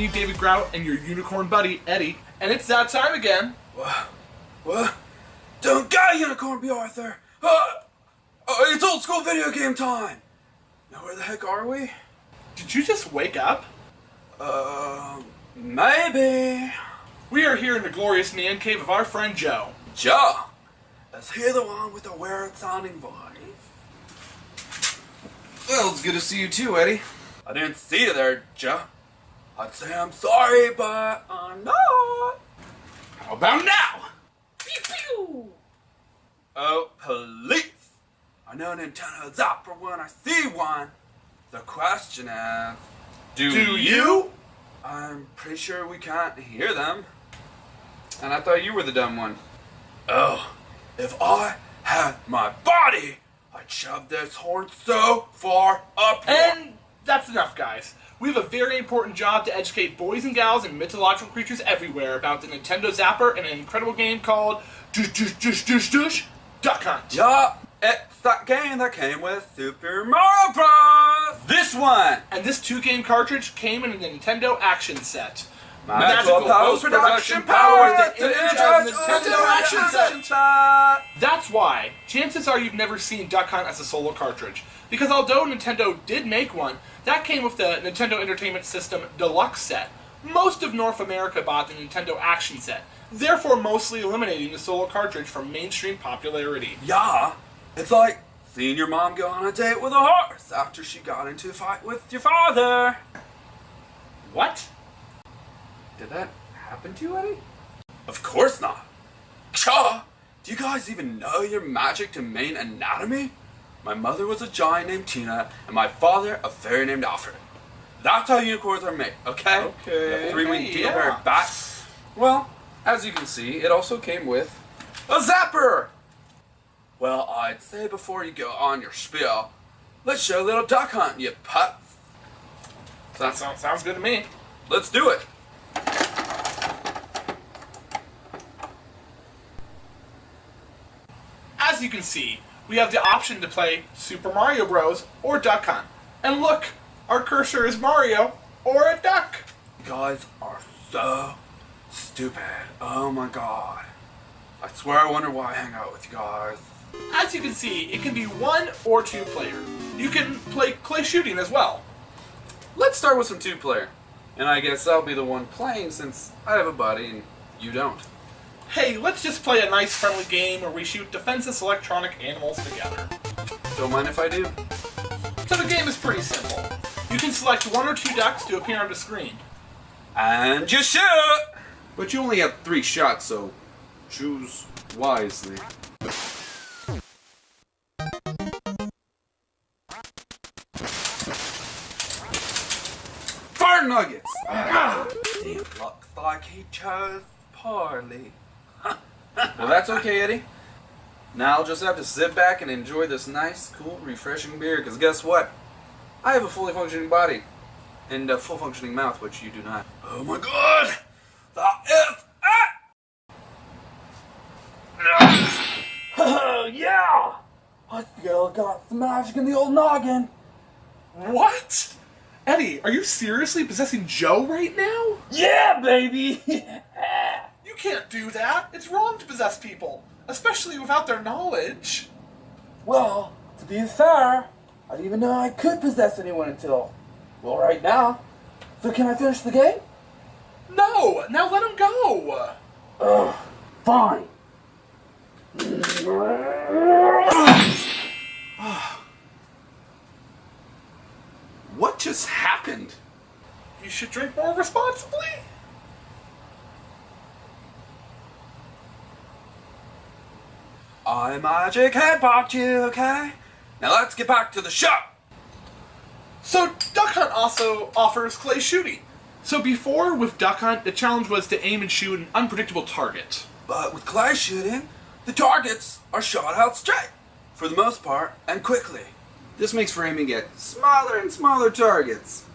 me, David Grout, and your unicorn buddy, Eddie. And it's that time again. What? Don't go, unicorn, B. Arthur! It's old school video game time! Now where the heck are we? Did you just wake up? Maybe. We are here in the glorious man cave of our friend Joe. Joe? Is he the one with the weird sounding voice? Well, it's good to see you too, Eddie. I didn't see you there, Joe. I'd say I'm sorry, but I'm not. How about now? Pew pew! Oh, police! I know Nintendo Zapper when I see one. The question is... Do you? I'm pretty sure we can't hear them. And I thought you were the dumb one. Oh, if I had my body, I'd shove this horn so far up. And that's enough, guys. We have a very important job to educate boys and gals and mythological creatures everywhere about the Nintendo Zapper and an incredible game called Duck Hunt. Yeah, it's that game that came with Super Mario Bros. This one! And this 2-game cartridge came in a Nintendo action set. Magical post-production power that to energize energize Nintendo action action set. set. That's why, chances are you've never seen Duck Hunt as a solo cartridge. Because although Nintendo did make one, that came with the Nintendo Entertainment System Deluxe set. Most of North America bought the Nintendo Action set, therefore mostly eliminating the solo cartridge from mainstream popularity. Yeah, it's like seeing your mom go on a date with a horse after she got into a fight with your father. What? Did that happen to you, Eddie? Of course not. Cha! Do you guys even know your magic to main anatomy? My mother was a giant named Tina, and my father a fairy named Alfred. That's how unicorns are made, okay? Okay. 3-winged Okay, beetle-bear yeah. bats. Well, as you can see, it also came with... A zapper! Well, I'd say before you go on your spiel, let's show a little duck hunt, you putz. That sounds good to me. Let's do it. As you can see, we have the option to play Super Mario Bros. Or Duck Hunt. And look, our cursor is Mario or a duck. You guys are so stupid. Oh my god. I swear I wonder why I hang out with you guys. As you can see, it can be 1 or 2 player. You can play clay shooting as well. Let's start with some 2-player. And I guess I'll be the one playing since I have a buddy and you don't. Hey, let's just play a nice friendly game where we shoot defenseless electronic animals together. Don't mind if I do. So the game is pretty simple. You can select 1 or 2 ducks to appear on the screen. And you shoot! But you only have 3 shots, so choose wisely. Fire nuggets! Damn, looks like he chose poorly. Well, that's okay, Eddie. Now I'll just have to sit back and enjoy this nice, cool, refreshing beer, because guess what? I have a fully functioning body. And a full functioning mouth, which you do not. Oh my god! That is it! Oh yeah! I still got some magic in the old noggin. What? Eddie, are you seriously possessing Joe right now? Yeah, baby! You can't do that. It's wrong to possess people, especially without their knowledge. Well, to be fair, I didn't even know I could possess anyone until, well, right now. So can I finish the game? No, now let him go. Ugh, fine. What just happened? You should drink more responsibly. I magic headbutt you, okay? Now let's get back to the show! So Duck Hunt also offers clay shooting. So before, with Duck Hunt, the challenge was to aim and shoot an unpredictable target. But with clay shooting, the targets are shot out straight, for the most part, and quickly. This makes for aiming at smaller and smaller targets.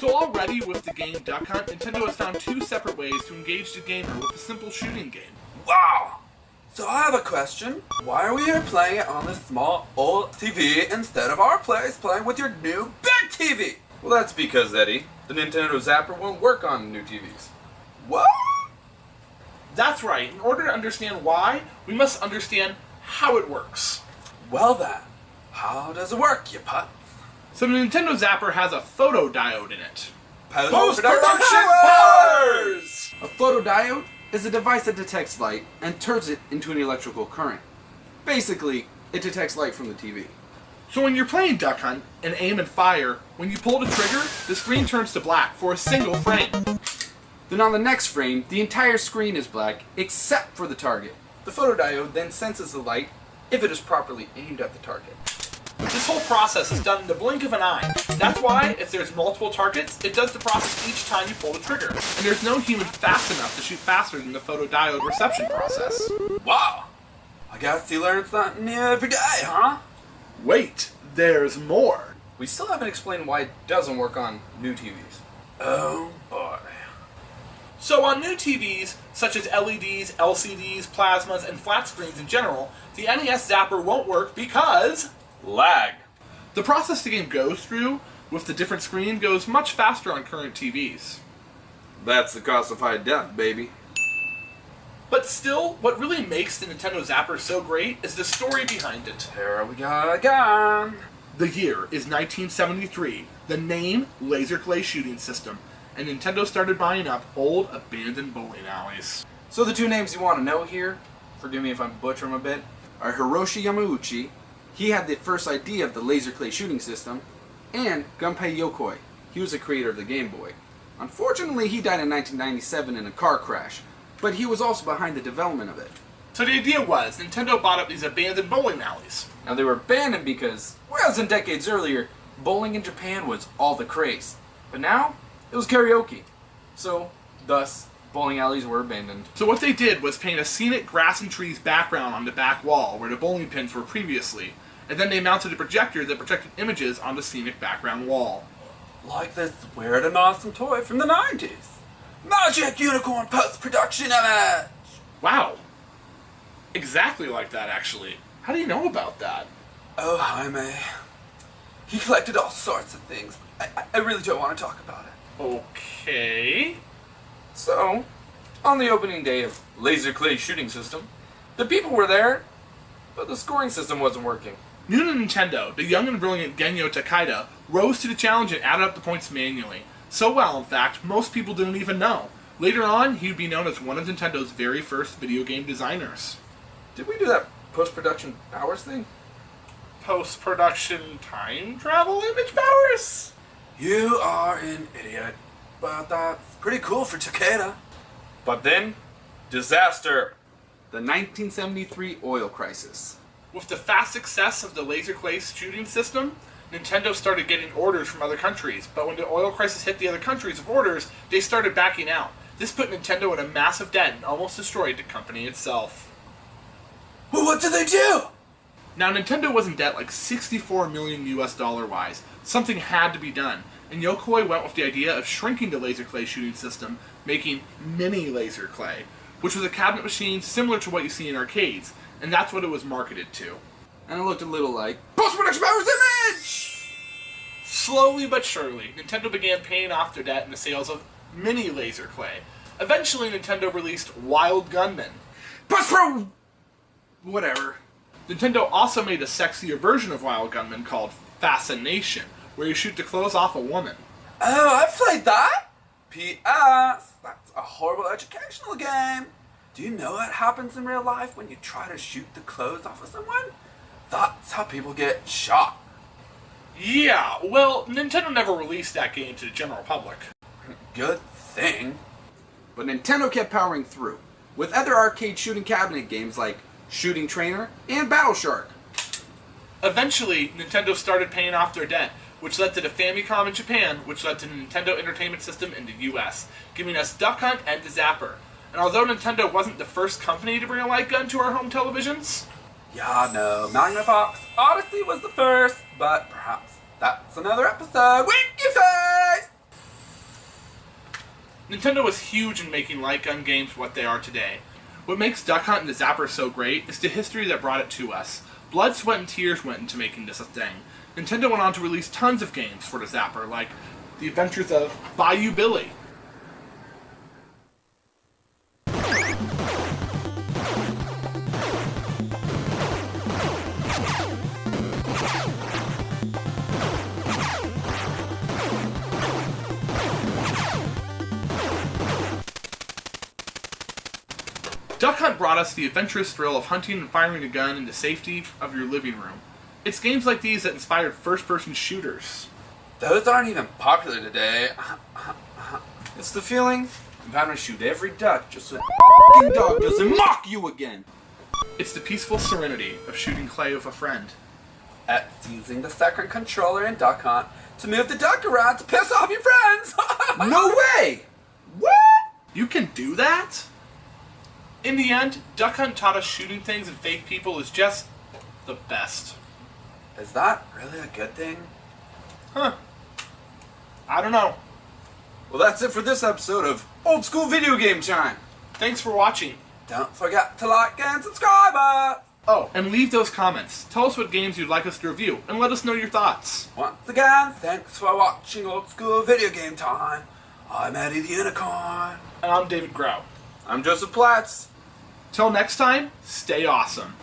So already with the game Duck Hunt, Nintendo has found 2 separate ways to engage the gamer with a simple shooting game. Wow! So I have a question. Why are we here playing it on this small old TV instead of our place playing with your new big TV? Well, that's because, Eddie, the Nintendo Zapper won't work on new TVs. What? That's right. In order to understand why, we must understand how it works. Well then, how does it work, you putt? So the Nintendo Zapper has a photodiode in it. Post-production powers! A photodiode is a device that detects light and turns it into an electrical current. Basically, it detects light from the TV. So when you're playing Duck Hunt and aim and fire, when you pull the trigger, the screen turns to black for a single frame. Then on the next frame, the entire screen is black except for the target. The photodiode then senses the light if it is properly aimed at the target. This whole process is done in the blink of an eye. That's why, if there's multiple targets, it does the process each time you pull the trigger. And there's no human fast enough to shoot faster than the photodiode reception process. Wow! I guess you learn something new every day, huh? Wait, there's more. We still haven't explained why it doesn't work on new TVs. Oh boy. So on new TVs, such as LEDs, LCDs, plasmas, and flat screens in general, the NES Zapper won't work because Lag. the process the game goes through with the different screen goes much faster on current TVs. That's the calcified depth, baby. But still, what really makes the Nintendo Zapper so great is the story behind it. Here we go again. The year is 1973, the name Laser Clay Shooting System, and Nintendo started buying up old, abandoned bowling alleys. So the two names you want to know here, forgive me if I'm butchering them a bit, are Hiroshi Yamauchi. He had the first idea of the laser clay shooting system, and Gunpei Yokoi. He was the creator of the Game Boy. Unfortunately, he died in 1997 in a car crash, but he was also behind the development of it. So the idea was, Nintendo bought up these abandoned bowling alleys. Now they were abandoned because, whereas in decades earlier, bowling in Japan was all the craze. But now, it was karaoke. So, thus, bowling alleys were abandoned. So what they did was paint a scenic grass and trees background on the back wall where the bowling pins were previously, and then they mounted a projector that projected images on the scenic background wall. Like this weird and awesome toy from the 90s. Magic Unicorn post-production image! Wow. Exactly like that, actually. How do you know about that? Oh, Jaime. He collected all sorts of things. I really don't want to talk about it. Okay. So, on the opening day of Laser Clay Shooting System, the people were there, but the scoring system wasn't working. New to Nintendo, the young and brilliant Genyo Takeda rose to the challenge and added up the points manually. So well, in fact, most people didn't even know. Later on, he would be known as one of Nintendo's very first video game designers. Did we do that post-production powers thing? Post-production time travel image powers? You are an idiot. But that's pretty cool for Takeda. But then, disaster. The 1973 oil crisis. With the fast success of the Laser Clay shooting system, Nintendo started getting orders from other countries, but when the oil crisis hit the other countries of orders, they started backing out. This put Nintendo in a massive debt and almost destroyed the company itself. Well, what did they do? Now, Nintendo was in debt like 64 million US dollar wise. Something had to be done, and Yokoi went with the idea of shrinking the Laser Clay shooting system, making mini Laser Clay, which was a cabinet machine similar to what you see in arcades, and that's what it was marketed to. And it looked a little like post-production powers image! Slowly but surely, Nintendo began paying off their debt in the sales of mini Laser Clay. Eventually, Nintendo released Wild Gunman. Post-pro... whatever. Nintendo also made a sexier version of Wild Gunman called Fascination, where you shoot the clothes off a woman. Oh, I played that. P.S. That's a horrible educational game. Do you know what happens in real life when you try to shoot the clothes off of someone? That's how people get shot. Yeah, well, Nintendo never released that game to the general public. Good thing. But Nintendo kept powering through, with other arcade shooting cabinet games like Shooting Trainer and Battle Shark. Eventually, Nintendo started paying off their debt, which led to the Famicom in Japan, which led to the Nintendo Entertainment System in the US, giving us Duck Hunt and the Zapper. And although Nintendo wasn't the first company to bring a light gun to our home televisions, Yeah, no, Magnavox Odyssey was the first, but perhaps that's another episode. Winky face! Nintendo was huge in making light gun games what they are today. What makes Duck Hunt and the Zapper so great is the history that brought it to us. Blood, sweat, and tears went into making this a thing. Nintendo went on to release tons of games for the Zapper, like The Adventures of Bayou Billy. Duck Hunt brought us the adventurous thrill of hunting and firing a gun in the safety of your living room. It's games like these that inspired first-person shooters. Those aren't even popular today. It's the feeling of having to shoot every duck just so the f***ing dog doesn't mock you again. It's the peaceful serenity of shooting clay with a friend. It's using the second controller in Duck Hunt to move the duck around to piss off your friends. No way! What? You can do that? In the end, Duck Hunt taught us shooting things and fake people is just the best. Is that really a good thing? Huh. I don't know. Well, that's it for this episode of Old School Video Game Time. Thanks for watching. Don't forget to like and subscribe. Oh, and leave those comments. Tell us what games you'd like us to review, and let us know your thoughts. Once again, thanks for watching Old School Video Game Time. I'm Eddie the Unicorn. And I'm David Grau. I'm Joseph Platts. Till next time, stay awesome.